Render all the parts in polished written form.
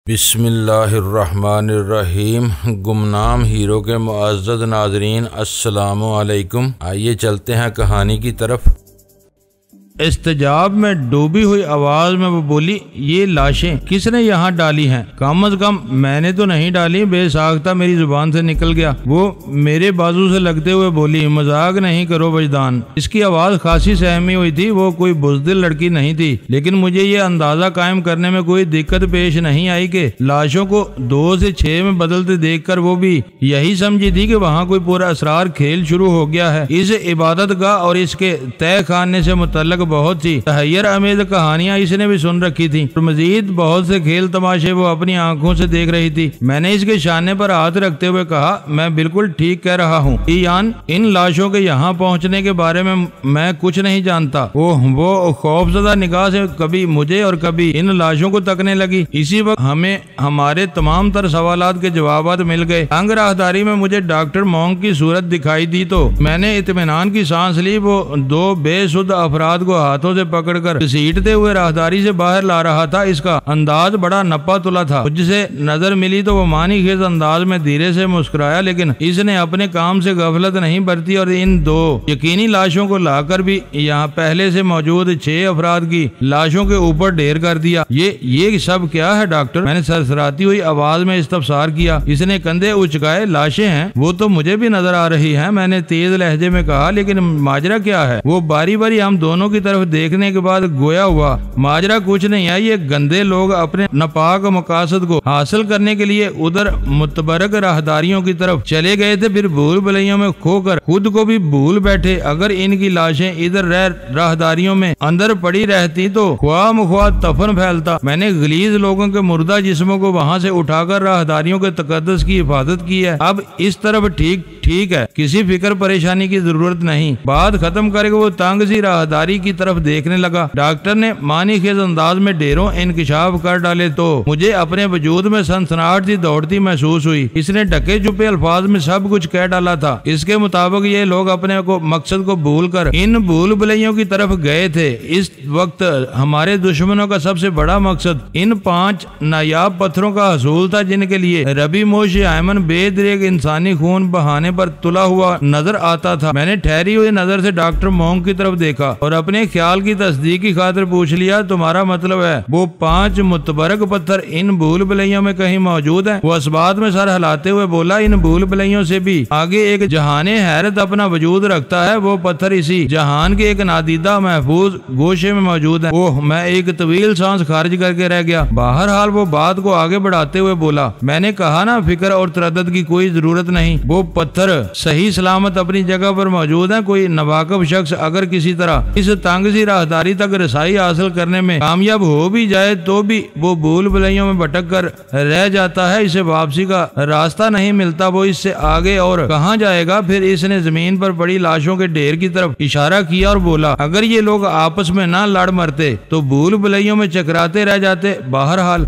बिस्मिल्लाहिर्रहमानिर्रहीम। गुमनाम हीरो के मुअज़्ज़ज़ नाज़रीन, अस्सलामु अलैकुम। आइए चलते हैं कहानी की तरफ। इस्तिजाब में डूबी हुई आवाज में वो बोली, ये लाशें किसने यहाँ डाली हैं? कम अज कम मैंने तो नहीं डाली। बेसाख्ता मेरी जुबान से निकल गया। वो मेरे बाजू से लगते हुए बोली, मजाक नहीं करो वजदान। इसकी आवाज खासी सहमी हुई थी। वो कोई बुज़दिल लड़की नहीं थी, लेकिन मुझे ये अंदाजा कायम करने में कोई दिक्कत पेश नहीं आई कि लाशों को 2 से 6 में बदलते देखकर वो भी यही समझी थी कि वहाँ कोई पूरा असरार खेल शुरू हो गया है। इस इबादत गाह और इसके तय खाने से मुतल्लक बहुत सी तहय्यर अमेज कहानियां इसने भी सुन रखी थी। तो मजीद बहुत से खेल तमाशे वो अपनी आंखों से देख रही थी। मैंने इसके शाने पर हाथ रखते हुए कहा, मैं बिल्कुल ठीक कह रहा हूँ ईयान। इन लाशों के यहाँ पहुँचने के बारे में मैं कुछ नहीं जानता। वो खौफजदा निगाह से कभी मुझे और कभी इन लाशों को तकने लगी। इसी वक्त हमें हमारे तमाम तर सवालात के जवाब मिल गए। अंग राहदारी में मुझे डॉक्टर मोंग की सूरत दिखाई दी तो मैंने इत्मीनान की सांस ली। वो 2 बेसुध अफराद को हाथों से पकड़कर घसीटते हुए राहदारी से बाहर ला रहा था। इसका अंदाज बड़ा नप्पा तुला था। मुझसे नजर मिली तो वो मानी खेज अंदाज में धीरे से मुस्कुराया, लेकिन इसने अपने काम से गफलत नहीं बरती और इन 2 यकीनी लाशों को लाकर भी यहाँ पहले से मौजूद 6 अफराद की लाशों के ऊपर ढेर कर दिया। ये सब क्या है डॉक्टर? मैंने सरसराती हुई आवाज में इस्तफसार किया। इसने कंधे उचकाए। लाशें हैं, वो तो मुझे भी नजर आ रही है, मैंने तेज लहजे में कहा, लेकिन माजरा क्या है? वो बारी बारी हम दोनों की तरफ देखने के बाद गोया हुआ, माजरा कुछ नहीं है। ये गंदे लोग अपने नापाक मकासद को हासिल करने के लिए उधर मुतबरक राहदारियों की तरफ चले गए थे, फिर भूल भुलैयों में खोकर खुद को भी भूल बैठे। अगर इनकी लाशें इधर राहदारियों में अंदर पड़ी रहती तो ख्वाह मुख्वाह तफन फैलता। मैंने गलीज लोगों के मुर्दा जिस्मों को वहाँ से उठाकर राहदारियों के तकद्दुस की हिफाजत की है। अब इस तरफ ठीक है, किसी फिक्र परेशानी की जरूरत नहीं। बात खत्म करके वो तंग सी राहदारी की तरफ देखने लगा। डॉक्टर ने मानी खेज अंदाज में ढेरों इंकिशाफ कर डाले तो मुझे अपने वजूद में सनसनाहट सी दौड़ती महसूस हुई। इसने ढके छुपे अल्फाज में सब कुछ कह डाला था। इसके मुताबिक ये लोग अपने मकसद को भूलकर इन भूल भुलैयों की तरफ गए थे। इस वक्त हमारे दुश्मनों का सबसे बड़ा मकसद इन 5 नायाब पत्थरों का हसूल था, जिनके लिए रबी मोश आयमन बेदरेक इंसानी खून बहाने पर तुला हुआ नजर आता था। मैंने ठहरी हुई नजर से डॉक्टर मोंग की तरफ देखा और अपने ख्याल की तस्दीक की खातिर पूछ लिया, तुम्हारा मतलब है वो 5 मुतबरक पत्थर इन भूल भुलैयों में कहीं मौजूद हैं? वो असबात में सर हिलाते हुए बोला, इन भूल भुलैयों से भी आगे एक जहाने हैरत अपना वजूद रखता है। वो पत्थर इसी जहान के एक नादीदा महफूज गोशे में मौजूद है। ओह, मैं एक तवील सांस खारिज करके रह गया। बहरहाल वो बात को आगे बढ़ाते हुए बोला, मैंने कहा ना, फिक्र और तरद्दुद की कोई जरूरत नहीं। वो पत्थर सही सलामत अपनी जगह पर मौजूद है। कोई नवाकिफ शख्स अगर किसी तरह इस तंग सी राहदारी तक रसाई हासिल करने में कामयाब हो भी जाए तो भी वो भूल भुलैयों में भटक कर रह जाता है। इसे वापसी का रास्ता नहीं मिलता। वो इससे आगे और कहाँ जाएगा? फिर इसने जमीन पर पड़ी लाशों के ढेर की तरफ इशारा किया और बोला, अगर ये लोग आपस में ना लड़ मरते तो भूल भुलैयों में चकराते रह जाते। बहरहाल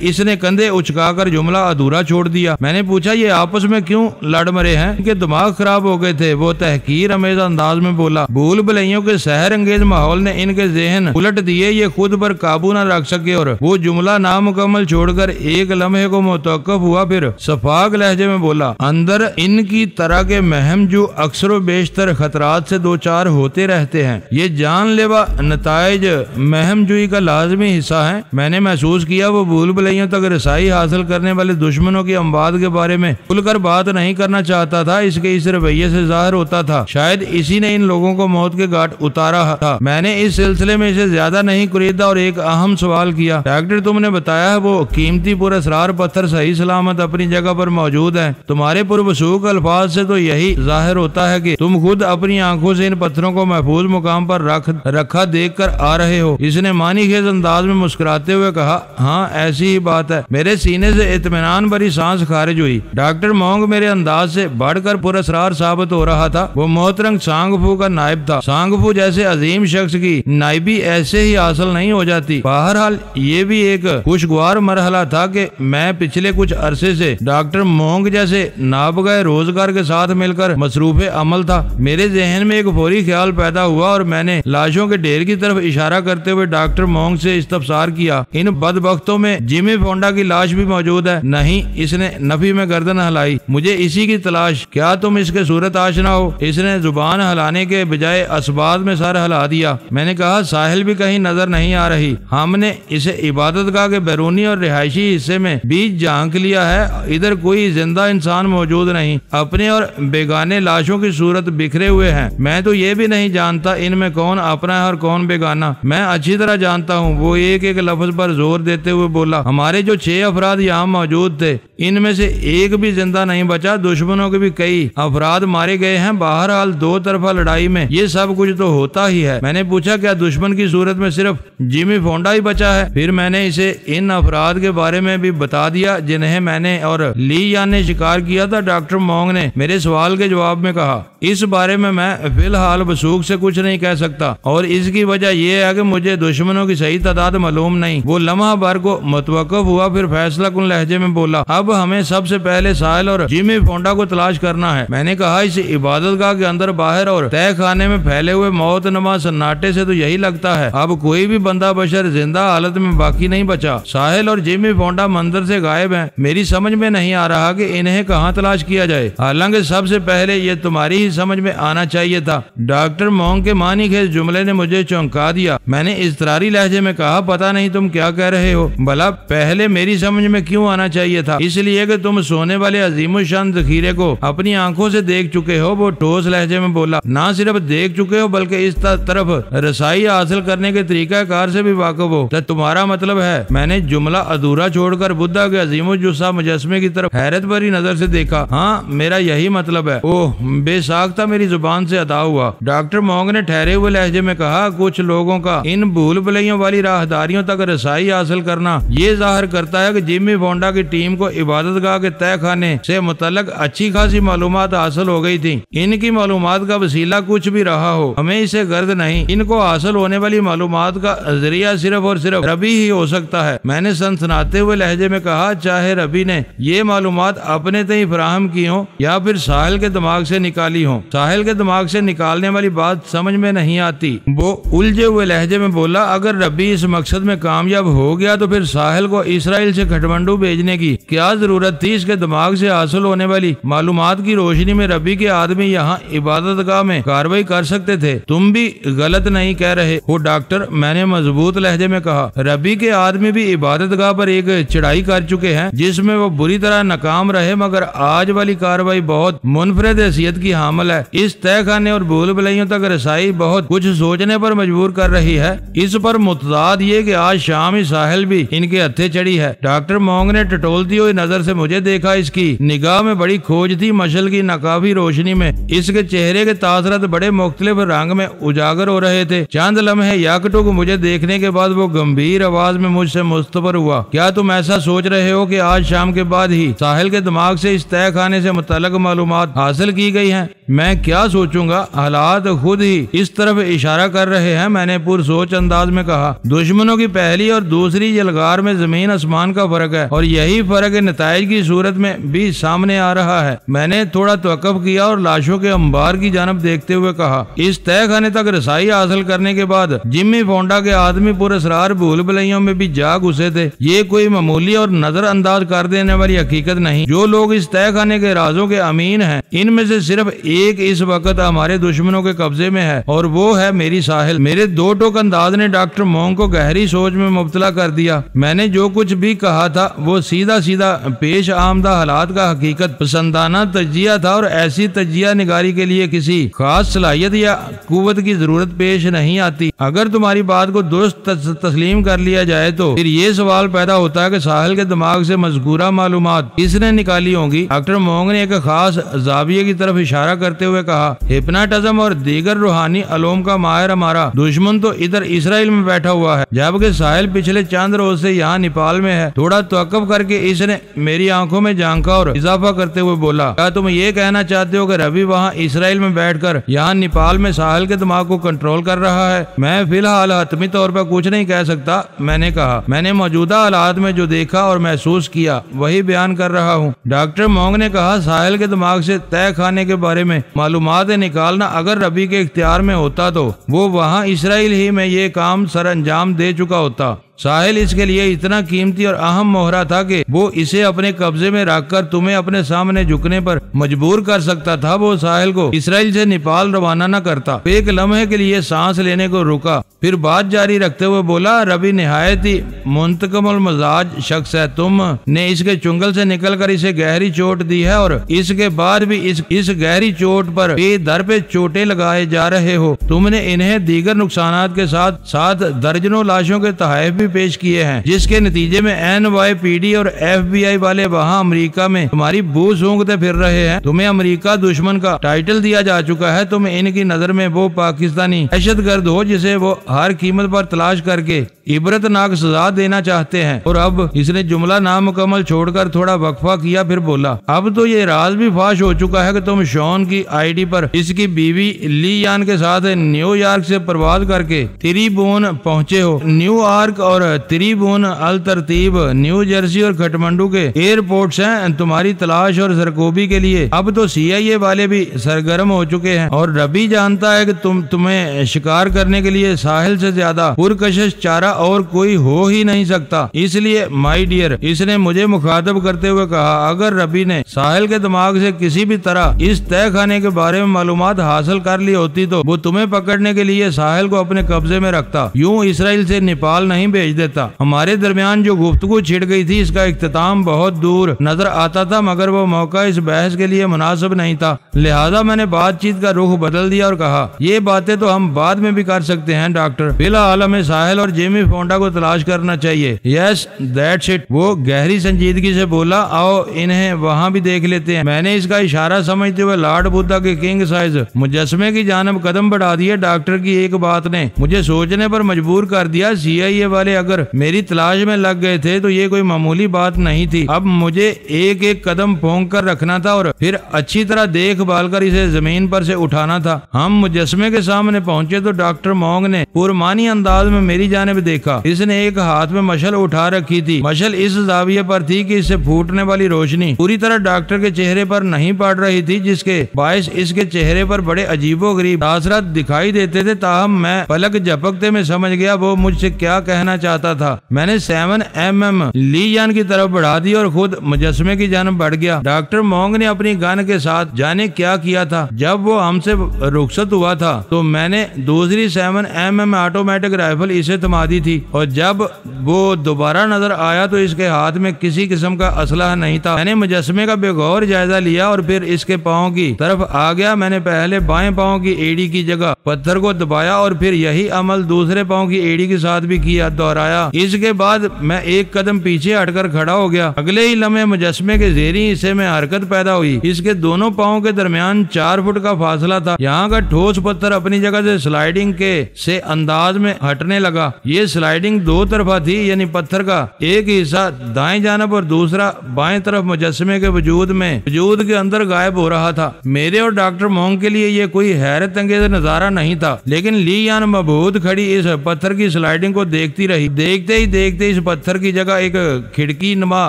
इसने कंधे उचकाकर जुमला अधूरा छोड़ दिया। मैंने पूछा, ये आपस में क्यों लड़ मरे हैं? इनके दिमाग खराब हो गए थे। वो तहकीर अमेज अंदाज में बोला, भूल भुलैयों के सहर अंगेज माहौल ने इनके ज़हन उलट दिए। ये खुद पर काबू न रख सके और वो जुमला नामुकम्मल छोड़कर एक लम्हे को मुतवक्किफ हुआ, फिर सफाक लहजे में बोला, अंदर इनकी तरह के महम जो अक्सर व बेशतर खतरात से 2-4 होते रहते हैं। ये जानलेवा नताइज महमजुई का लाजमी हिस्सा है। मैंने महसूस किया वो भूल भुलैयों तक रसाई हासिल करने वाले दुश्मनों की अमवाद के बारे में खुलकर बात नहीं करना चाहता था। इसके इस रवैये से जाहिर होता था शायद इसी ने इन लोगों को मौत के घाट उतारा था। मैंने इस सिलसिले में इसे ज्यादा नहीं कुरीदा और एक अहम सवाल किया, डॉक्टर तुमने बताया है वो कीमती पुरस्कार पत्थर सही सलामत अपनी जगह पर मौजूद है। तुम्हारे पुरवसूख अल्फाज से तो यही जाहिर होता है कि तुम खुद अपनी आंखों से इन पत्थरों को महफूज मुकाम पर रखा देख कर आ रहे हो। इसने मानी खेज अंदाज में मुस्कुराते हुए कहा, हाँ ऐसी ही बात है। मेरे सीने से इत्मीनान भरी सांस खारिज हुई। डॉक्टर मोंग मेरे अंदाज से बड़ बढ़कर पुरस्कार साबित हो रहा था। वो मोहतरम सांगफू का नायब था। सांगफू जैसे अजीम शख्स की नायबी ऐसे ही हासिल नहीं हो जाती। बहरहाल ये भी एक खुशगवार मरहला था कि मैं पिछले कुछ अरसे से डॉक्टर मोंग जैसे नाबगए रोजगार के साथ मिलकर मसरूफे अमल था। मेरे जहन में एक फौरी ख्याल पैदा हुआ और मैंने लाशों के ढेर की तरफ इशारा करते हुए डॉक्टर मोंग से इस्तफसार किया, इन बदबख्तों में जिमी फोंडा की लाश भी मौजूद है? नहीं, इसने नफी में गर्दन हिलाई। मुझे इसी की तलाश। क्या तुम इसके सूरत आशना हो? इसने जुबान हिलाने के बजाय असबाद में सर हिला दिया। मैंने कहा, साहिल भी कहीं नजर नहीं आ रही। हमने इसे इबादतगाह के बैरूनी और रिहायशी हिस्से में बीच झांक लिया है। इधर कोई जिंदा इंसान मौजूद नहीं। अपने और बेगाने लाशों की सूरत बिखरे हुए हैं। मैं तो ये भी नहीं जानता इनमें कौन अपना है और कौन बेगाना। मैं अच्छी तरह जानता हूँ। वो एक एक लफ्ज पर जोर देते हुए बोला, हमारे जो 6 अफराद यहाँ मौजूद थे, इनमें से एक भी जिंदा नहीं बचा। दुश्मनों के भी कई अफराद मारे गए हैं। बहरहाल 2 तरफा लड़ाई में ये सब कुछ तो होता ही है। मैंने पूछा, क्या दुश्मन की सूरत में सिर्फ जिमी फोंडा ही बचा है? फिर मैंने इसे इन अफराद के बारे में भी बता दिया जिन्हें मैंने और ली यान ने शिकार किया था। डॉक्टर मोंग ने मेरे सवाल के जवाब में कहा, इस बारे में मैं फिलहाल वसूख से कुछ नहीं कह सकता और इसकी वजह यह है कि मुझे दुश्मनों की सही तादाद मालूम नहीं। वो लम्हा भर को मुतवक्किफ हुआ, फिर फैसला कुन लहजे में बोला, अब हमें सबसे पहले साहिल और जिमी फोंडा को तलाश करना है। मैंने कहा, इस इबादतगाह के अंदर बाहर और तय खाने में फैले हुए मौत नमा सन्नाटे से तो यही लगता है अब कोई भी बंदा बशर जिंदा हालत में बाकी नहीं बचा। साहिल और जिमी फोंडा मंदिर से गायब हैं। मेरी समझ में नहीं आ रहा कि इन्हें कहाँ तलाश किया जाए। हालांकि सबसे पहले ये तुम्हारी ही समझ में आना चाहिए था। डॉक्टर मोंग के मानी खेज जुमले ने मुझे चौंका दिया। मैंने इस्तरारी लहजे में कहा, पता नहीं तुम क्या कह रहे हो। भला पहले मेरी समझ में क्यों आना चाहिए था? इसलिए कि तुम सोने वाले अजीमुशान जखीरे को अपनी आंखों से देख चुके हो। वो ठोस लहजे में बोला, ना सिर्फ देख चुके हो बल्कि इस तरफ रसाई हासिल करने के तरीका कार से भी वाकिफ हो। तो तुम्हारा मतलब है? मैंने जुमला अधूरा छोड़कर बुद्धा के अजीमुज्जुस्सा मुजस्मे की तरफ हैरत भरी नजर से देखा। हाँ, मेरा यही मतलब है। ओह, बेसाख्ता मेरी जुबान से अदा हुआ। डॉक्टर मोंग ने ठहरे हुए लहजे में कहा, कुछ लोगों का इन भूल भुलैयों वाली राहदारियों तक रसाई हासिल करना ये जाहिर करता है कि जिमी फोंडा की टीम को इबादतगाह के तय खाने से मुतल्लक अच्छी खासी मालूमात हासिल हो गई थी। इनकी मालूमात का वसीला कुछ भी रहा हो, हमें इसे गर्द नहीं। इनको हासिल होने वाली मालूमात का जरिया सिर्फ और सिर्फ रबी ही हो सकता है। मैंने सनसनाते हुए लहजे में कहा, चाहे रबी ने ये मालूमात अपने तय फराहम की हो या फिर साहिल के दिमाग से निकाली हो। साहिल के दिमाग से निकालने वाली बात समझ में नहीं आती। वो उलझे हुए लहजे में बोला, अगर रबी इस मकसद में कामयाब हो गया तो फिर साहिल को इसराइल से काठमांडू भेजने की क्या जरूरत थी? इसके दिमाग से हासिल होने वाली मालूमात की रोशनी में रबी के आदमी यहाँ इबादतगाह में कार्रवाई कर सकते थे। तुम भी गलत नहीं कह रहे हो डॉक्टर, मैंने मजबूत लहजे में कहा। रबी के आदमी भी इबादतगाह पर एक चढ़ाई कर चुके हैं जिसमें वो बुरी तरह नाकाम रहे, मगर आज वाली कार्रवाई बहुत मुनफरद हैसियत की हामिल है। इस तय खाने और भूल भुलैयों तक रसाई बहुत कुछ सोचने पर मजबूर कर रही है। इस पर मुतदाद ये कि आज शाम ही साहिल भी इनके हत्थे चढ़ी है। डॉक्टर मोंग ने टटोलती हुई नजर से मुझे देखा। इसकी निगाह में बड़ी खोज थी। मशल की नाकाफी रोशनी में इसके चेहरे के तासरत बड़े मुख्तलिफ रंग में उजागर हो रहे थे। चंद लम्हे यकटुक मुझे देखने के बाद वो गंभीर आवाज में मुझसे मुस्तफर हुआ, क्या तुम ऐसा सोच रहे हो कि आज शाम के बाद ही साहिल के दिमाग से इस तय खाने से मुतल्लक मालूमात हासिल की गई हैं? मैं क्या सोचूंगा, हालात खुद ही इस तरफ इशारा कर रहे हैं। मैंने पुरसोच अंदाज में कहा, दुश्मनों की पहली और दूसरी यलगार में जमीन आसमान का फर्क है और यही फर्क नताइज की सूरत में भी सामने आ रहा है। मैंने थोड़ा तवक्कुफ किया और लाशों के अंबार की जानब देखते हुए कहा, इस तय खाने तक रसाई हासिल करने के बाद जिमी फोंडा के आदमी पुरस्कार भूल भुलैयों में भी जा घुसे थे। ये कोई मामूली और नजरअंदाज कर देने वाली हकीकत नहीं। जो लोग इस तय खाने के राजों के अमीन हैं, इनमें से सिर्फ एक इस वक्त हमारे दुश्मनों के कब्जे में है और वो है मेरी साहिल। मेरे दो टोक अंदाज ने डॉक्टर मोंग को गहरी सोच में मुब्तला कर दिया। मैंने जो कुछ भी कहा था वो सीधा सीधा पेश आमदा हालात का हकीकत पसंदाना तजिया था और ऐसी तजिया निगारी के लिए किसी खास सलाहियत या कुव्वत की जरूरत पेश नहीं आती। अगर तुम्हारी बात को दुरुस्त तस्लीम कर लिया जाए तो फिर ये सवाल पैदा होता है कि साहिल के दिमाग से मज़कूरा मालूमात किसने निकाली होंगी। डॉक्टर मोंग ने एक खास जाविये की तरफ इशारा करते हुए कहा, हिप्नोटिज्म और दीगर रूहानी अलोम का माहिर हमारा दुश्मन तो इधर इसराइल में बैठा हुआ है, जबकि साहिल पिछले चंद रोज से यहाँ नेपाल में है। थोड़ा तवक्कुफ करके इसने मेरी आंखों में झांका और इजाफा करते हुए बोला, क्या तुम ये कहना चाहते हो कि रवि वहाँ इसराइल में बैठकर यहाँ नेपाल में साहिल के दिमाग को कंट्रोल कर रहा है? मैं फिलहाल हतमी तौर पर कुछ नहीं कह सकता। मैंने कहा, मैंने मौजूदा हालात में जो देखा और महसूस किया वही बयान कर रहा हूँ। डॉक्टर मोंग ने कहा, साहिल के दिमाग से तय खाने के बारे में मालूमात निकालना अगर रवि के इख्तियार में होता तो वो वहाँ इसराइल ही में ये काम सर अंजाम दे चुका होता। साहिल इसके लिए इतना कीमती और अहम मोहरा था कि वो इसे अपने कब्जे में रखकर तुम्हें अपने सामने झुकने पर मजबूर कर सकता था। वो साहिल को इसराइल से नेपाल रवाना न करता। एक लम्हे के लिए सांस लेने को रुका, फिर बात जारी रखते हुए बोला, रवि निहायत ही मुंतकमुल मजाज शख्स है। तुमने इसके चुंगल से निकलकर इसे गहरी चोट दी है और इसके बाद भी इस गहरी चोट पर बेदर पे चोटें लगाए जा रहे हो। तुमने इन्हें दीगर नुकसानात के साथ साथ दर्जनों लाशों के तहफ़ पेश किए हैं, जिसके नतीजे में NYPD और FBI वाले वहाँ अमेरिका में तुम्हारी बू सूंघते फिर रहे हैं। तुम्हें अमेरिका दुश्मन का टाइटल दिया जा चुका है। तुम इनकी नजर में वो पाकिस्तानी दहशतगर्द हो जिसे वो हर कीमत पर तलाश करके इबरतनाक सजा देना चाहते हैं। और अब इसने जुमला नामुकम्मल छोड़कर थोड़ा वक्फा किया, फिर बोला, अब तो ये राज भी फाश हो चुका है कि तुम शॉन की ID पर इसकी बीवी ली यान के साथ न्यूयॉर्क से परवाज करके तिरिबोन पहुँचे हो। न्यूयॉर्क और तिरिबोन अल तरतीब न्यू जर्सी और काठमांडू के एयरपोर्ट्स हैं तुम्हारी तलाश और सरकोबी के लिए। अब तो CIA वाले भी सरगर्म हो चुके हैं और रवि जानता है कि तुम्हें शिकार करने के लिए साहिल से ज्यादा पुरकशिश चारा और कोई हो ही नहीं सकता। इसलिए माय डियर, इसने मुझे मुखातब करते हुए कहा, अगर रवि ने साहिल के दिमाग से किसी भी तरह इस तय खाने के बारे में मालूमात हासिल कर ली होती तो वो तुम्हें पकड़ने के लिए साहिल को अपने कब्जे में रखता, यूं इसराइल से नेपाल नहीं भेज देता। हमारे दरमियान जो गुफ्तगू छिड़ गई थी इसका इख्तिताम बहुत दूर नजर आता था, मगर वो मौका इस बहस के लिए मुनासिब नहीं था। लिहाजा मैंने बातचीत का रुख बदल दिया और कहा, ये बातें तो हम बाद में भी कर सकते हैं डॉक्टर, फिलहाल हमें साहिल और जेमी फोंडा को तलाश करना चाहिए। यस दैट्स इट, वो गहरी संजीदगी से बोला, आओ इन्हें वहाँ भी देख लेते हैं। मैंने इसका इशारा समझते हुए लॉर्ड बुद्धा के किंग साइज मुजस्मे की जानब कदम बढ़ा दिए। डॉक्टर की एक बात ने मुझे सोचने पर मजबूर कर दिया। CIA वाले अगर मेरी तलाश में लग गए थे तो ये कोई मामूली बात नहीं थी। अब मुझे एक एक कदम फोंक कर रखना था और फिर अच्छी तरह देखभाल कर इसे जमीन पर से उठाना था। हम मुजस्मे के सामने पहुंचे तो डॉक्टर मोंग ने पुरमानी अंदाज में मेरी जानिब देखा। इसने एक हाथ में मशल उठा रखी थी। मशल इस जाविये पर थी कि इससे फूटने वाली रोशनी पूरी तरह डॉक्टर के चेहरे पर नहीं पड़ रही थी, जिसके बायस इसके चेहरे पर बड़े अजीबो गरीब तासरात दिखाई देते थे। ताहम मैं पलक झपकते में समझ गया वो मुझसे क्या कहना चाहता था। मैंने 7mm ली यान की तरफ बढ़ा दी और खुद मुजस्मे की जानब बढ़ गया। डॉक्टर मोंग ने अपनी गन के साथ जाने क्या किया था। जब वो हमसे रुखसत हुआ था तो मैंने दूसरी 7mm ऑटोमेटिक राइफल इसे थमा दी थी और जब वो दोबारा नजर आया तो इसके हाथ में किसी किस्म का असलहा नहीं था। मैंने मुजस्मे का बेगौर जायजा लिया और फिर इसके पाँव की तरफ आ गया। मैंने पहले बाएं पाँव की एड़ी की जगह पत्थर को दबाया और फिर यही अमल दूसरे पाँव की एड़ी के साथ भी किया, दोहराया। इसके बाद मैं एक कदम पीछे हटकर खड़ा हो गया। अगले ही लम्हे मुजस्मे के ज़ेरी हिस्से में हरकत पैदा हुई। इसके दोनों पाँव के दरमियान 4 फुट का फासला था। यहाँ का ठोस पत्थर अपनी जगह से स्लाइडिंग के से अंदाज में हटने लगा। ये स्लाइडिंग दो तरफा थी, यानी पत्थर का एक हिस्सा दाएं जानब और दूसरा बाएं तरफ मुजस्मे के वजूद के अंदर गायब हो रहा था। मेरे और डॉक्टर मोंग के लिए ये कोई हैरत अंगेज नजारा नहीं था, लेकिन ली यान मबहूत खड़ी इस पत्थर की स्लाइडिंग को देखती रही। देखते ही देखते इस पत्थर की जगह एक खिड़की नुमा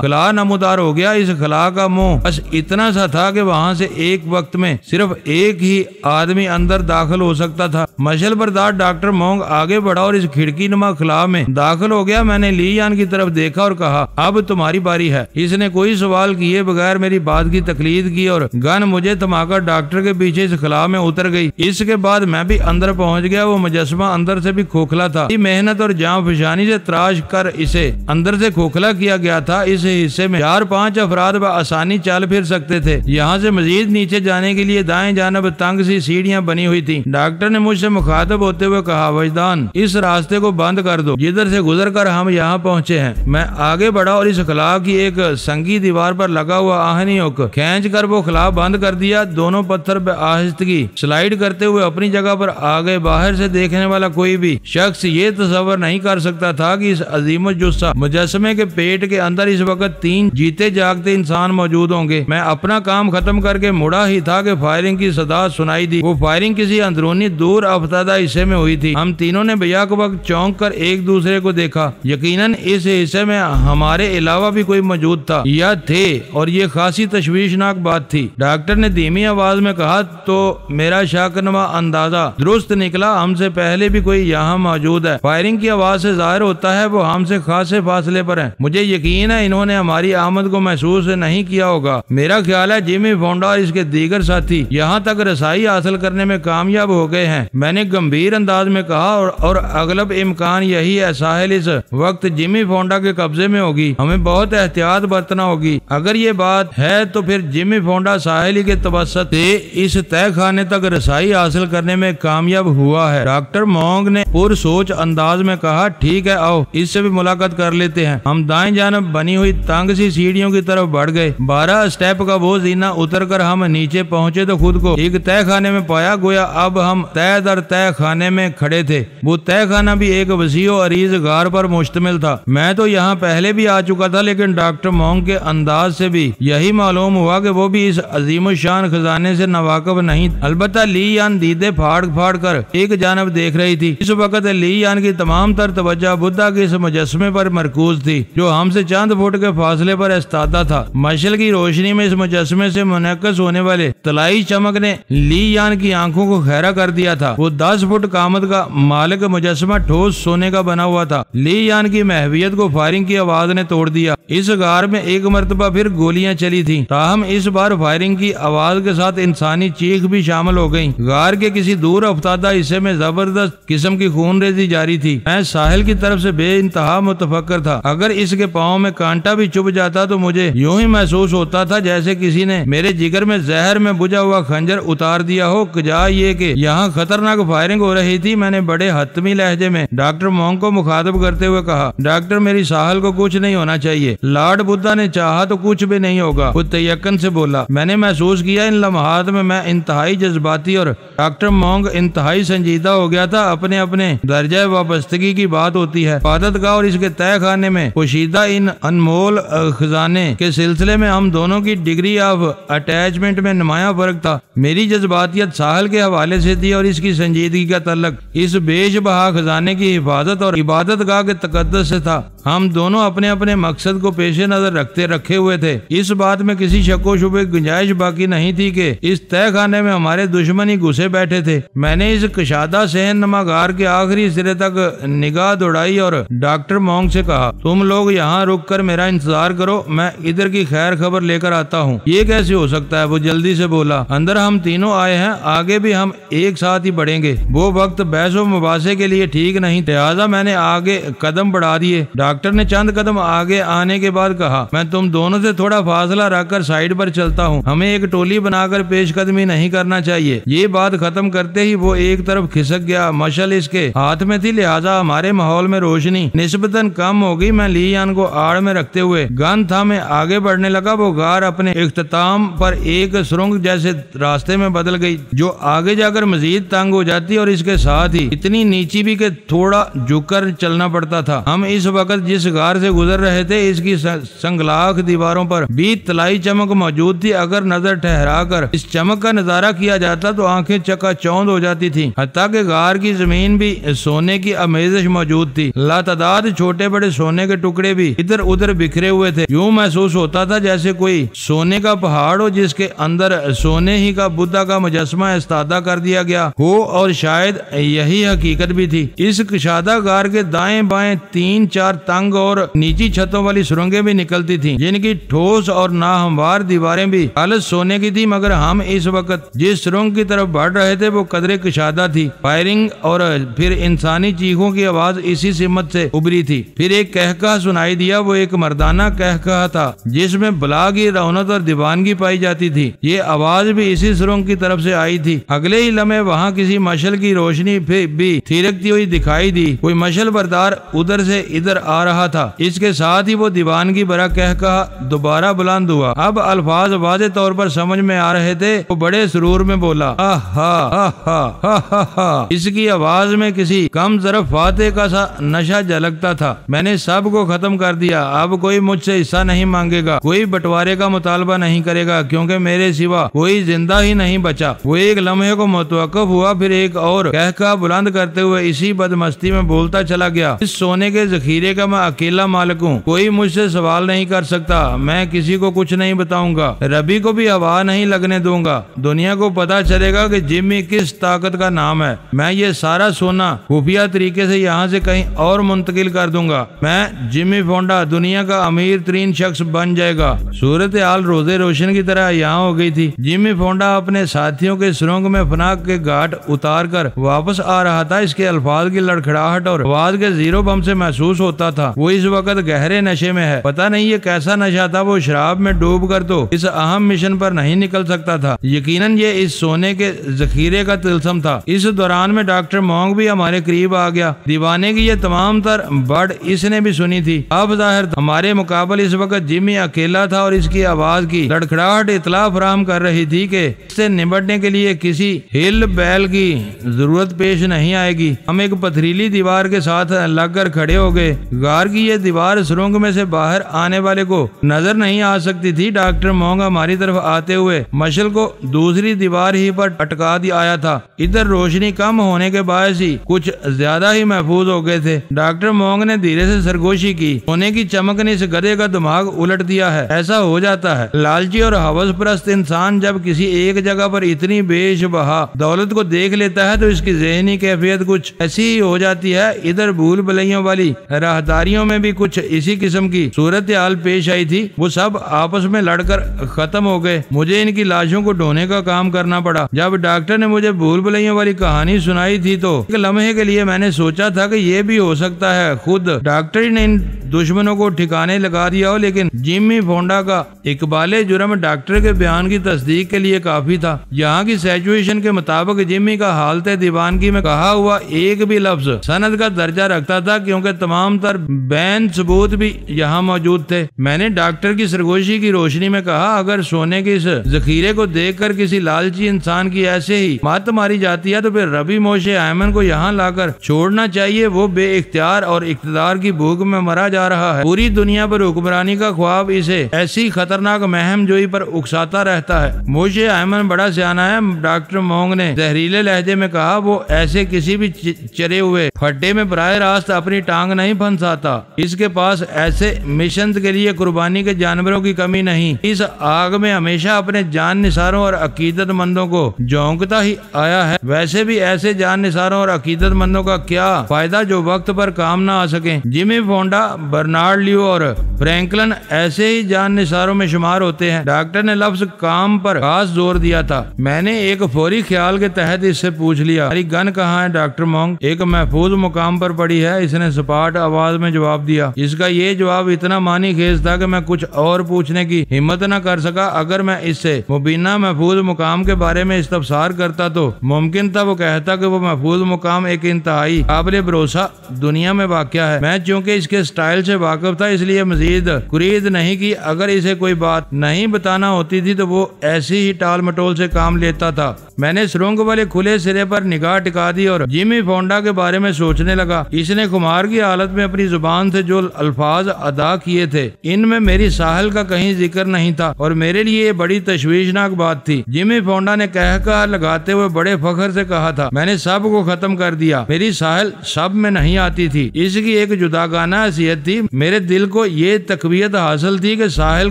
खला नमूदार हो गया। इस खला का मुंह बस इतना सा था कि वहाँ से एक वक्त में सिर्फ एक ही आदमी अंदर दाखिल हो सकता था। मशल बरदार डॉक्टर मोंग आगे बढ़ा और इस खिड़की नुमा खला में दाखिल हो गया। मैंने ली यान की तरफ देखा और कहा, अब तुम्हारी बारी है। इसने कोई सवाल किए बगैर मेरी बात की तकलीद की और गन मुझे थमाकर डॉक्टर के पीछे इस खला में उतर गई। इसके बाद मैं भी अंदर पहुंच गया। वो मुजस्मा अंदर से भी खोखला था। मेहनत और जान फिशानी से तराश कर इसे अंदर से खोखला किया गया था। इस हिस्से में 4-5 अफराद आसानी चल फिर सकते थे। यहाँ से मजीद नीचे जाने के लिए दाएं जानब तंग सी सीढ़ियाँ बनी हुई थी। डॉक्टर ने मुझसे मुखातब होते हुए कहा, नावजदान, इस रास्ते को बंद कर दो जिधर से गुजर कर हम यहाँ पहुँचे हैं। मैं आगे बढ़ा और इस खला की एक संगी दीवार पर लगा हुआ आहनी हुक खींच कर वो खला बंद कर दिया। दोनों पत्थर पे आहिस्तगी स्लाइड करते हुए अपनी जगह पर आ गए। बाहर से देखने वाला कोई भी शख्स ये तस्वर नहीं कर सकता था कि इस अजीम जुस्सा मुजस्समे के पेट के अंदर इस वक्त 3 जीते जागते इंसान मौजूद होंगे। मैं अपना काम खत्म करके मुड़ा ही था कि फायरिंग की सदा सुनाई दी। वो फायरिंग किसी अंदरूनी दूर अफ्तादा हिस्से में हुई थी। हम तीनों ने बेयाक वक्त चौंक कर एक दूसरे को देखा। यकीनन इस हिस्से में हमारे अलावा भी कोई मौजूद था या थे और ये खासी तशवीशनाक बात थी। डॉक्टर ने धीमी आवाज में कहा, तो मेरा शाकनुमा अंदाजा दुरुस्त निकला, हमसे पहले भी कोई यहाँ मौजूद है। फायरिंग की आवाज से जाहिर होता है वो हमसे खासे फासले पर है। मुझे यकीन है इन्होंने हमारी आमद को महसूस नहीं किया होगा। मेरा ख्याल है जिमी फोंडा और इसके दीगर साथी यहाँ तक रसाई हासिल करने में कामयाब हो गए हैं। मैंने गंभीर अंदाज में कहा और अगलब इम्कान यही है साहिल इस वक्त जिमी फोंडा के कब्जे में होगी। हमें बहुत एहतियात बरतना होगी। अगर ये बात है तो फिर जिमी फोंडा साहिल के तवस्सुत से इस तय खाने तक रसाई हासिल करने में कामयाब हुआ है। डॉक्टर मोंग ने पुरसोच अंदाज में कहा, ठीक है आओ इससे भी मुलाकात कर लेते हैं। हम दाएं जानब बनी हुई तंग सी सीढ़ियों की तरफ बढ़ गए। 12 स्टेप का वो जीना उतर कर हम नीचे पहुँचे तो खुद को एक तय खाने में पाया। गोया अब हम तय दर तय खाने में खड़े थे। वो तय खाना भी एक वसीओ अरीज गार पर मुश्तमिल था। मैं तो यहाँ पहले भी आ चुका था, लेकिन डॉक्टर मोंग के अंदाज से भी यही मालूम हुआ कि वो भी इस अजीम शान खजाने से नवाकब नहीं। अलबत्ता ली यान दीदे फाड़ फाड़ कर एक जानब देख रही थी। इस वक्त ली यान की तमाम तर तवज्जो बुद्धा के इस मुजस्समे पर मरकूज थी जो हमसे चंद फुट के फासले पर इस्तादा था। मशल की रोशनी में इस मुजस्समे से मुनक्कस होने वाले तलाई चमक ने ली यान की आंखों को खैरा कर दिया था। वो 10 फुट कामत का मालिक मुजस्समा ठोस सोने का बना हुआ था। ली यान की महवियत को फायरिंग की आवाज ने तोड़ दिया। इस गार में एक मरतबा फिर गोलियां चली थीं। ताहम इस बार फायरिंग की आवाज के साथ इंसानी चीख भी शामिल हो गई। गार के किसी दूर अफ्तादा हिस्से में जबरदस्त किस्म की खूनरेजी जारी थी। मैं साहिल की तरफ से बेइंतहा मुतफक्कर था। अगर इसके पाँव में कांटा भी चुभ जाता तो मुझे यूं ही महसूस होता था जैसे किसी ने मेरे जिगर में जहर में बुझा हुआ खंजर उतार दिया हो। कजा ये कि यहाँ खतरनाक फायरिंग हो रही थी। मैंने बड़े हतमी लहजे में डॉक्टर मोंग को मुखातब करते हुए कहा, डॉक्टर मेरी साहिल को कुछ नहीं होना चाहिए। लॉर्ड बुद्धा ने चाहा तो कुछ भी नहीं होगा, वो तयक्कन से बोला। मैंने महसूस किया इन लम्हात में मैं इंतहाई जज्बाती और डॉक्टर मोंग इंतहाई संजीदा हो गया था। अपने अपने दर्जा वाबस्तगी की बात होती है। इबादतगाह और इसके तय खाने में पोशीदा इन अनमोल खजाने के सिलसिले में हम दोनों की डिग्री ऑफ अटैचमेंट में नुमाया फर्क था। मेरी जज्बातियत साहिल के हवाले से थी और इसकी संजीदगी का तल्लक इस बेशबहा खजाने की हिफाजत और इबादतगाह के तकद्दस से था। हम दोनों अपने अपने मकसद को पेश नजर रखे हुए थे। इस बात में किसी शक्को शुबे गुंजाइश बाकी नहीं थी कि इस तय खाने में हमारे दुश्मन ही घुसे बैठे थे। मैंने इस कशादा सहन नमा गार के आखिरी सिरे तक निगाह दौड़ाई और डॉक्टर मोंग से कहा, तुम लोग यहाँ रुक कर मेरा इंतजार करो, मैं इधर की खैर खबर लेकर आता हूँ। ये कैसे हो सकता है? वो जल्दी से बोला। अंदर हम तीनों आए हैं, आगे भी हम एक साथ ही बढ़ेंगे। वो वक्त बहसो मुबासे के लिए ठीक नहीं, लिहाजा मैंने आगे कदम बढ़ा दिए। डॉक्टर ने चंद कदम आगे आने के बाद कहा, मैं तुम दोनों से थोड़ा फासला रखकर साइड पर चलता हूँ। हमें एक टोली बनाकर पेशकदमी नहीं करना चाहिए। ये बात खत्म करते ही वो एक तरफ खिसक गया। मशल इसके हाथ में थी, लिहाजा हमारे माहौल में रोशनी निस्बतन कम हो गई। मैं ली यान को आड़ में रखते हुए गन था में आगे बढ़ने लगा। वो गार अपने इख्तिताम पर एक सुरंग जैसे रास्ते में बदल गई जो आगे जाकर मजीद तंग हो जाती और इसके साथ ही इतनी नीची भी कि थोड़ा झुककर चलना पड़ता था। हम इस वक्त जिस गार से गुजर रहे थे इसकी संगलाख दीवारों पर भी तलाई चमक मौजूद थी। अगर नजर ठहरा कर इस चमक का नजारा किया जाता तो आंखें चकाचौंध हो जाती थी। हत्ता के गार की जमीन भी सोने की अमेजिश मौजूद थी। लातादाद छोटे बड़े सोने के टुकड़े भी इधर उधर बिखरे हुए थे। यूं महसूस होता था जैसे कोई सोने का पहाड़ हो जिसके अंदर सोने ही का बुद्धा का मुजस्समा इस्तादा कर दिया गया हो, और शायद यही हकीकत भी थी। इस कशादा गार के दाएं बाएं 3-4 तंग और नीची छतों वाली सुरंगें भी निकलती थीं, जिनकी ठोस और नाहमवार दीवारें भी हालत सोने की थी। मगर हम इस वक्त जिस सुरंग की तरफ बढ़ रहे थे वो कदरे कुशादा थी। फायरिंग और फिर इंसानी चीखों की आवाज इसी सिमत से उभरी थी। फिर एक कहकहा सुनाई दिया। वो एक मर्दाना कहकहा था जिसमें बला की रौनक और दीवानगी पाई जाती थी। ये आवाज भी इसी सुरंग की तरफ से आई थी। अगले ही लम्हे वहाँ किसी मशल की रोशनी भी थिरकती हुई दिखाई दी। कोई मशल बरदार उधर से इधर आ रहा था। इसके साथ ही वो दीवानगी भरा कहकहा दोबारा बुलंद हुआ। अब अल्फाज वाज़े तौर पर समझ में आ रहे थे। वो बड़े सुरूर में बोला, आहा आहा हा हा। इसकी आवाज में किसी कम ज़रफ़ फाते का सा नशा झलकता था। मैंने सब को खत्म कर दिया। अब कोई मुझसे हिस्सा नहीं मांगेगा, कोई बंटवारे का मुतालबा नहीं करेगा, क्योंकि मेरे सिवा कोई जिंदा ही नहीं बचा। वो एक लम्हे को मुतवक्किफ हुआ, फिर एक और कहकहा बुलंद करते हुए इसी बदमस्ती में बोलता चला गया, इस सोने के जखीरे का मैं अकेला मालिक हूँ। कोई मुझसे सवाल नहीं कर सकता। मैं किसी को कुछ नहीं बताऊंगा, रबी को भी हवा नहीं लगने दूंगा। दुनिया को पता चलेगा कि जिम्मी किस ताकत का नाम है। मैं ये सारा सोना खुफिया तरीके से यहाँ से कहीं और मुंतकिल कर दूंगा। मैं जिम्मी फोंडा दुनिया का अमीर तरीन शख्स बन जाएगा। सूरत हाल रोजे रोशन की तरह यहाँ हो गई थी। जिम्मी फोंडा अपने साथियों के सुरंग में फनाक के घाट उतार कर वापस आ रहा था। इसके अल्फाज की लड़खड़ाहट और आवाज के जीरो बम से महसूस होता था वो इस वक्त गहरे नशे में है। पता नहीं ये कैसा नशा था। वो शराब में डूब कर तो इस अहम मिशन पर नहीं निकल सकता था। यकीनन ये इस सोने के जखीरे का तिलस्म था। इस दौरान में डॉक्टर मोंग भी हमारे करीब आ गया। दीवाने की ये तमाम तर बड़ इसने भी सुनी थी। अब जाहिर हमारे मुकाबले इस वक्त जिम्मी अकेला था और इसकी आवाज की लड़खड़ाहट इतला फराहम कर रही थी कि इससे निपटने के लिए किसी हिल बैल की जरूरत पेश नहीं आएगी। हम एक पथरीली दीवार के साथ लगकर खड़े हो गए। गार की ये दीवार सुरंग में से बाहर आने वाले को नजर नहीं आ सकती थी। डॉक्टर मोंग हमारी तरफ आते हुए मशल को दूसरी दीवार ही पर अटका दिया आया था। इधर रोशनी कम होने के बायस ही कुछ ज्यादा ही महफूज हो गए थे। डॉक्टर मोंग ने धीरे से सरगोशी की। सोने की चमक ने इस गधे का दिमाग उलट दिया है। ऐसा हो जाता है। लालची और हवस परस्त इंसान जब किसी एक जगह पर इतनी बेशबहा दौलत को देख लेता है तो इसकी ज़हनी कैफियत कुछ ऐसी ही हो जाती है। इधर भूल भुलैयों वाली राहदारियों में भी कुछ इसी किस्म की सूरत हाल पेश आई थी। वो सब आपस में लड़कर खत्म हो गए। मुझे इनकी लाशों को ढोने का काम करना पड़ा। जब डॉक्टर ने मुझे भूल भुलैयों वाली कहानी सुनाई थी तो एक लम्हे के लिए मैंने सोचा था कि ये भी हो सकता है खुद डॉक्टर ही ने इन दुश्मनों को ठिकाने लगा दिया हो। लेकिन जिम्मी फोंडा का इकबाले जुर्म डॉक्टर के बयान की तस्दीक के लिए काफी था। यहाँ की सिचुएशन के मुताबिक जिम्मी का हालत दीवानगी में कहा हुआ एक भी लफ्ज सनद का दर्जा रखता था, क्योंकि तमाम तर बैन सबूत भी यहाँ मौजूद थे। मैंने डॉक्टर की सरगोशी की रोशनी में कहा, अगर सोने के इस जखीरे को देखकर किसी लालची इंसान की ऐसे ही मत मारी जाती है तो फिर रबी मोशे अहमद को यहाँ लाकर छोड़ना चाहिए। वो बेइख्तियार और इख्तिदार की भूख में मरा जा रहा है। पूरी दुनिया पर हुक्मरानी का ख्वाब इसे ऐसी खतरनाक महम जोई पर उकसाता रहता है। मोशे अहमद बड़ा सियाना है, डॉक्टर मोंग ने जहरीले लहजे में कहा। वो ऐसे किसी भी चरे हुए खड्डे में बराह रास्त अपनी टांग नहीं फंसाता। इसके पास ऐसे मिशन के लिए कुर्बानी के जानवरों की कमी नहीं। इस आग में हमेशा अपने जान निसारों और अकीदतमंदों को झोंकता ही आया है। वैसे भी ऐसे जान निसारों और अकीदतमंदों का क्या फायदा जो वक्त पर काम ना आ सके। जिमी फोंडा, बर्नार्ड लियो और फ्रैंकलिन ऐसे ही जान निसारों में शुमार होते हैं। डॉक्टर ने लफ्ज काम पर खास जोर दिया था। मैंने एक फौरी ख्याल के तहत इससे पूछ लिया, हमारी गन कहाँ है डॉक्टर मोंग? एक महफूज मुकाम पर पड़ी है, इसने सपाट आवाज में जवाब दिया। इसका ये जवाब इतना मानी खेज था कि मैं कुछ और पूछने की हिम्मत न कर सका। अगर मैं इससे मुबीना महफूज मुकाम के बारे में इस्तफसार करता तो मुमकिन था वो कहता कि वो महफूज मुकाम एक इंतहाई काबिल भरोसा दुनिया में वाक़या है। मैं चूंकि इसके स्टाइल से वाकिफ था इसलिए मजीद कुरीद नहीं की। अगर इसे कोई बात नहीं बताना होती थी तो वो ऐसी ही टाल मटोल से काम लेता था। मैंने सुरंग वाले खुले सिरे पर निगाह टिका दी और जिमी फोंडा के बारे में सोचने लगा। इसने खुमार की हालत में अपनी जुबान से जो अल्फाज अदा किए थे इनमें मेरी साहिल का कहीं जिक्र नहीं था और मेरे लिए ये बड़ी तशवीशनाक बात थी। जिमी फोंडा ने कहकहा लगाते हुए बड़े फख्र से कहा था, मैंने सब को खत्म कर दिया। मेरी साहिल सब में नहीं आती थी। इसकी एक जुदागाना हैसियत थी। मेरे दिल को ये तकवीयत हासिल थी कि साहिल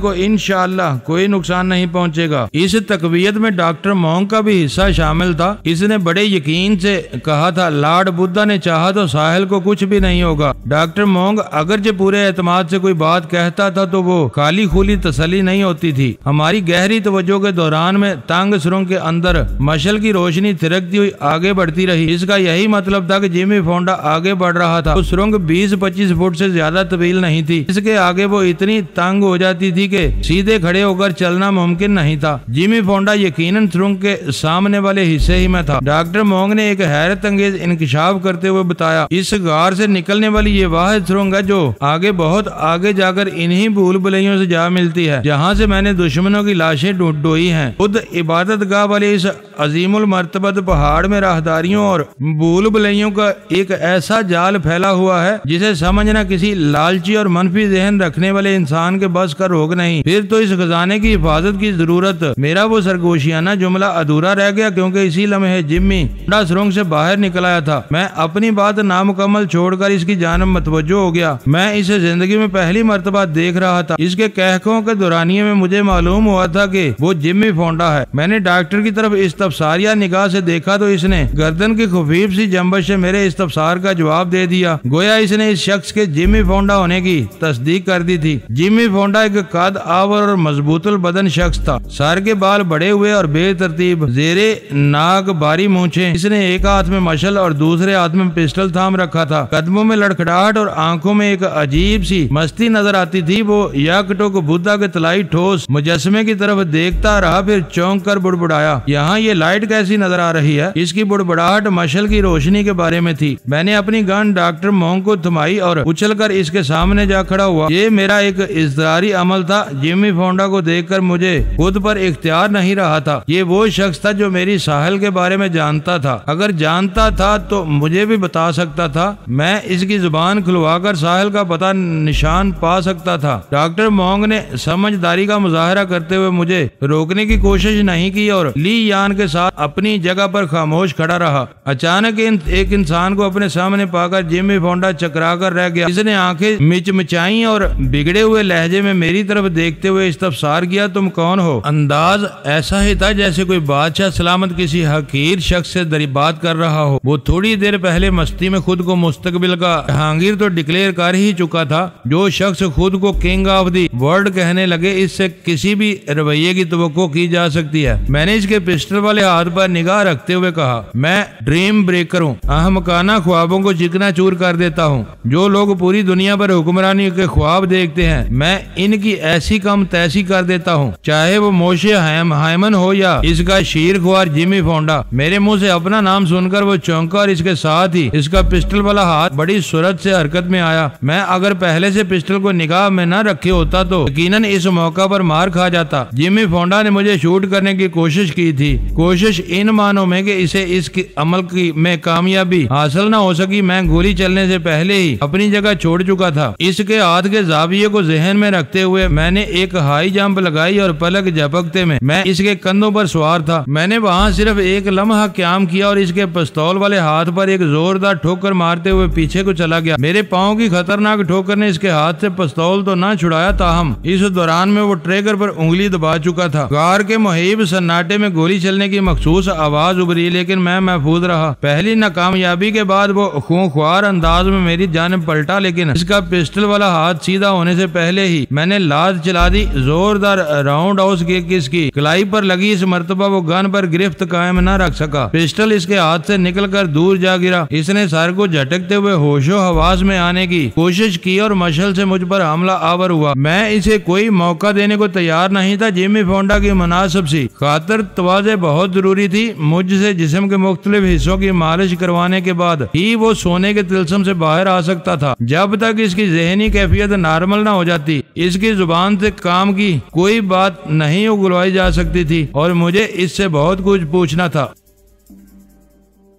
को इंशाअल्लाह कोई नुकसान नहीं पहुंचेगा। इस तकवीयत में डॉक्टर मोंग का भी हिस्सा शामिल था। इसने बड़े यकीन से कहा था, लॉर्ड बुद्धा ने चाहा तो साहिल को कुछ भी नहीं होगा। डॉक्टर डॉक्टर मोंग अगरचे पूरे एतमाद से कोई बात कहता था तो वो खाली खुली तसल्ली नहीं होती थी। हमारी गहरी तवज्जो के दौरान में तंग सुरंग के अंदर मशल की रोशनी थिरकती हुई आगे बढ़ती रही। इसका यही मतलब था कि जिमी फोंडा आगे बढ़ रहा था। वो सुरंग 20-25 फुट से ज्यादा तवील नहीं थी। इसके आगे वो इतनी तंग हो जाती थी कि सीधे खड़े होकर चलना मुमकिन नहीं था। जिमी फोंडा यकीनन सुरंग के सामने वाले हिस्से ही में था। डॉक्टर मोंग ने एक हैरत अंगेज इंकशाफ करते हुए बताया, इस गार से निकलने वाली ये वाहिद सुरंग है जो आगे बहुत आगे जाकर इन्हीं भूल भुलैयों से जा मिलती है जहाँ से मैंने दुश्मनों की लाशें ढूंढी हैं। खुद इबादत गाह वाले इस अजीमुल मर्तबत पहाड़ में राहदारियों और भूल भुलैयों का एक ऐसा जाल फैला हुआ है जिसे समझना किसी लालची और मनफी जहन रखने वाले इंसान के बस का रोग नहीं। फिर तो इस खजाने की हिफाजत की जरूरत। मेरा वो सरगोशियाना जुमला अधूरा रह गया क्योंकि इसी लम्हे जिम्मी सुरंग से बाहर निकल आया था। मैं अपनी बात नामुकम्मल छोड़कर इसकी जानब मतवज्जो हो गया। मैं इसे जिंदगी में पहली मर्तबा देख रहा था। इसके कहकों के दौरानिये में मुझे मालूम हुआ था कि वो जिम्मी फोंडा है। मैंने डॉक्टर की तरफ इस्तफसारिया निगाह से देखा तो इसने गर्दन की खुफीफ सी जंबश से मेरे इस्तफसार का जवाब दे दिया। गोया इसने इस शख्स के जिम्मी फोंडा होने की तस्दीक कर दी थी। जिम्मी फोंडा एक कद आवर और मजबूतुल बदन शख्स था। सर के बाल बड़े हुए और बेतरतीब, जेरे नाक बारी मूंछें। इसने एक हाथ में मशल और दूसरे हाथ में पिस्टल थाम रखा था। कदमों में लड़खड़ाहट और आंखों में एक अजीब सी मस्ती नजर आती थी। वो यकटोक बुद्धा के तलाई ठोस मुजस्मे की तरफ देखता रहा, फिर चौंक कर बुड़बुड़ाया, यहाँ ये लाइट कैसी नजर आ रही है। इसकी बुड़बुड़ाहट मशल की रोशनी के बारे में थी। मैंने अपनी गन डॉक्टर मोंग को थमाई और उछलकर इसके सामने जा खड़ा हुआ। ये मेरा एक इज़्तिरारी अमल था। जिमी फोंडा को देखकर मुझे खुद पर इख्तियार नहीं रहा था। ये वो शख्स था जो मेरी साहिल के बारे में जानता था। अगर जानता था तो मुझे भी बता सकता था। मैं इसकी जुबान खुलवाकर साहिल का पता निशान पा सकता था। डॉक्टर मोंग ने समझदारी का मुजाहरा करते हुए मुझे रोकने की कोशिश नहीं की और ली यान के साथ अपनी जगह पर खामोश खड़ा रहा। अचानक एक इंसान को अपने सामने पाकर जिमी फोंडा चकरा कर रह गया। इसने आंखें मिचमिचाई और बिगड़े हुए लहजे में मेरी तरफ देखते हुए इस्तफसार किया, तुम कौन हो? अंदाज ऐसा ही था जैसे कोई बादशाह सलामत किसी हकीर शख्स से बात कर रहा हो। वो थोड़ी देर पहले मस्ती में खुद को मुस्तकबिल का जहांगीर तो डिक्लेयर कर ही चुका था। जो शख्स खुद को किंग ऑफ दी वर्ल्ड कहने लगे, इससे किसी भी रवैये की तवक्को की जा सकती है। मैंने इसके पिस्टल वाले हाथ पर निगाह रखते हुए कहा, मैं ड्रीम ब्रेकर हूँ, अहमकाना ख्वाबों को चिकना चूर कर देता हूँ। जो लोग पूरी दुनिया पर हुक्मरानी के ख्वाब देखते हैं, मैं इनकी ऐसी कम तैसी कर देता हूँ, चाहे वो मोशे हायमन हो या इसका शीर ख्वार जिमी फोंडा। मेरे मुंह से अपना नाम सुनकर वो चौंका और इसके साथ ही इसका पिस्टल वाला हाथ बड़ी सूरत से हरकत में आया। मैं अगर पहले से पिस्टल को निगाह में न रखे होता तो यकीनन इस मौका पर मार खा जाता। जिमी फोंडा ने मुझे शूट करने की कोशिश की थी। कोशिश इन मानों में कि इसे इस अमल की में कामयाबी हासिल न हो सकी। मैं गोली चलने से पहले ही अपनी जगह छोड़ चुका था। इसके हाथ के जाविये को जहन में रखते हुए मैंने एक हाई जंप लगाई और पलक झपकते में मैं इसके कंधों पर सवार था। मैंने वहाँ सिर्फ एक लम्हा क्याम किया और इसके पिस्तौल वाले हाथ पर एक जोरदार ठोकर मारते हुए पीछे को चला गया। मेरे पाँव की खतरनाक ठोकर ने इसके हाथ से पिस्तौल तो न छुड़ाया, ताहम इस दौरान में वो ट्रिगर पर उंगली दबा चुका था। कार के मुहिब सन्नाटे में गोली चलने की मखसूस आवाज उभरी, लेकिन मैं महफूज रहा। पहली नाकामयाबी के बाद वो खूंखार अंदाज में मेरी जानिब पलटा, लेकिन इसका पिस्टल वाला हाथ सीधा होने से पहले ही मैंने लात चला दी। जोरदार राउंड हाउस की कलाई पर लगी। इस मर्तबा वो गन पर गिरफ्त कायम न रख सका। पिस्टल इसके हाथ से निकलकर दूर जा गिरा। इसने सर को झटकते हुए होशो हवास में आने की कोशिश की और मशल से मुझ पर हमला आवर हुआ। मैं इसे कोई मौका देने को तैयार नहीं था। जिमी फोंडा की मुनासिब सी खातर तवाज़े बहुत जरूरी थी। मुझसे जिस्म के मुख्तलिफ हिस्सों की मालिश करवाने के बाद ही वो सोने के तिलस्म से बाहर आ सकता था। जब तक इसकी जहनी कैफियत नॉर्मल न हो जाती, इसकी जुबान से काम की कोई बात नहीं उगलवाई जा सकती थी और मुझे इससे बहुत कुछ पूछना था।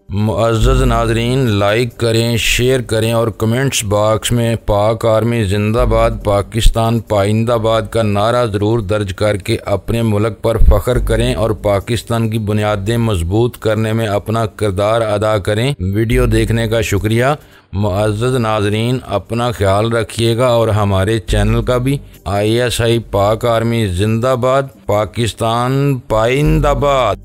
मुअज़्ज़ज़ नाज़रीन, लाइक करें, शेयर करें और कमेंट्स बॉक्स में पाक आर्मी जिंदाबाद, पाकिस्तान पाइंदाबाद का नारा ज़रूर दर्ज करके अपने मुल्क पर फ़ख्र करें और पाकिस्तान की बुनियादें मजबूत करने में अपना किरदार अदा करें। वीडियो देखने का शुक्रिया। मुअज़्ज़ज़ नाज़रीन, अपना ख्याल रखिएगा और हमारे चैनल का भी। ISI पाक आर्मी जिंदाबाद, पाकिस्तान पाइंदाबाद।